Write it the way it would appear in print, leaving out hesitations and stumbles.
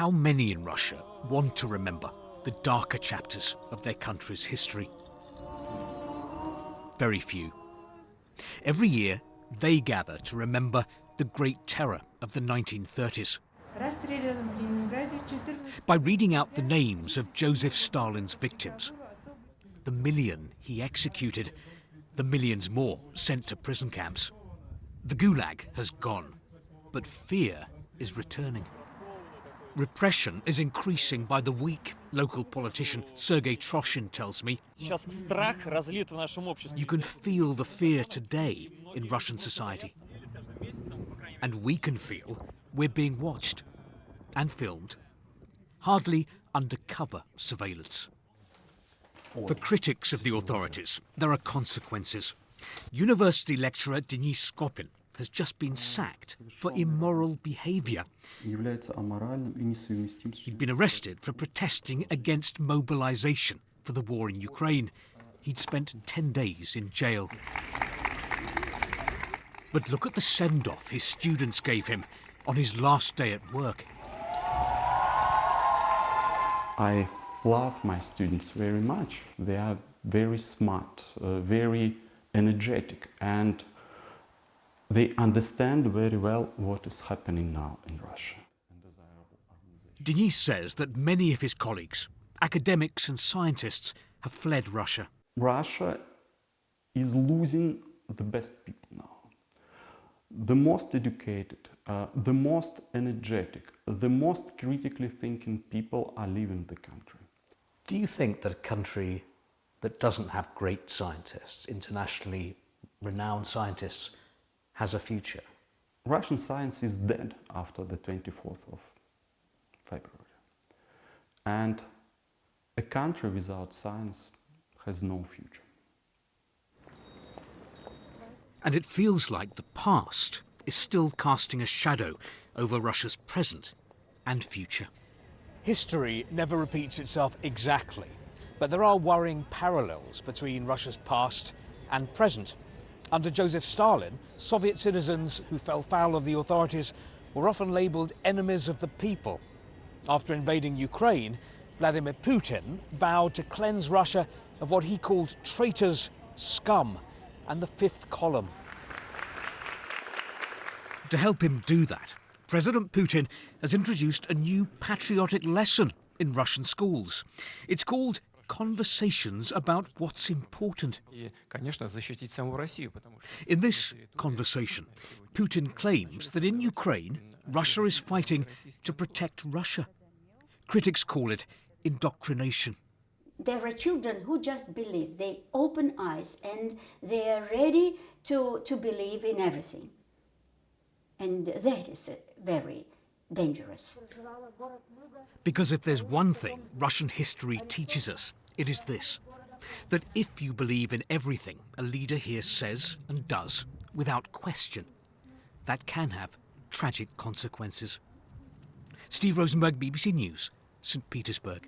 How many in Russia want to remember the darker chapters of their country's history? Very few. Every year, they gather to remember the Great Terror of the 1930s. By reading out the names of Joseph Stalin's victims, the million he executed, the millions more sent to prison camps. The Gulag has gone, but fear is returning. Repression is increasing by the week, local politician Sergei Troshin tells me. You can feel the fear today in Russian society. And we can feel we're being watched and filmed. Hardly undercover surveillance. For critics of the authorities, there are consequences. University lecturer Denis Skopin has just been sacked for immoral behaviour. He'd been arrested for protesting against mobilisation for the war in Ukraine. He'd spent 10 days in jail. But look at the send-off his students gave him on his last day at work. I love my students very much. They are very smart, very energetic, and they understand very well what is happening now in Russia. Denis says that many of his colleagues, academics and scientists, have fled Russia. Russia is losing the best people now. The most educated, the most energetic, the most critically thinking people are leaving the country. Do you think that a country that doesn't have great scientists, internationally renowned scientists, has a future? Russian science is dead after the 24th of February. And a country without science has no future. And it feels like the past is still casting a shadow over Russia's present and future. History never repeats itself exactly, but there are worrying parallels between Russia's past and present. Under Joseph Stalin, Soviet citizens who fell foul of the authorities were often labelled enemies of the people. After invading Ukraine, Vladimir Putin vowed to cleanse Russia of what he called traitors, scum, and the fifth column. To help him do that, President Putin has introduced a new patriotic lesson in Russian schools. It's called Conversations about What's Important. In this conversation, Putin claims that in Ukraine, Russia is fighting to protect Russia. Critics call it indoctrination. There are children who just believe, they open eyes and they are ready to believe in everything. And that is very dangerous. Because if there's one thing Russian history teaches us, it is this: that if you believe in everything a leader here says and does, without question, that can have tragic consequences. Steve Rosenberg, BBC News, St. Petersburg.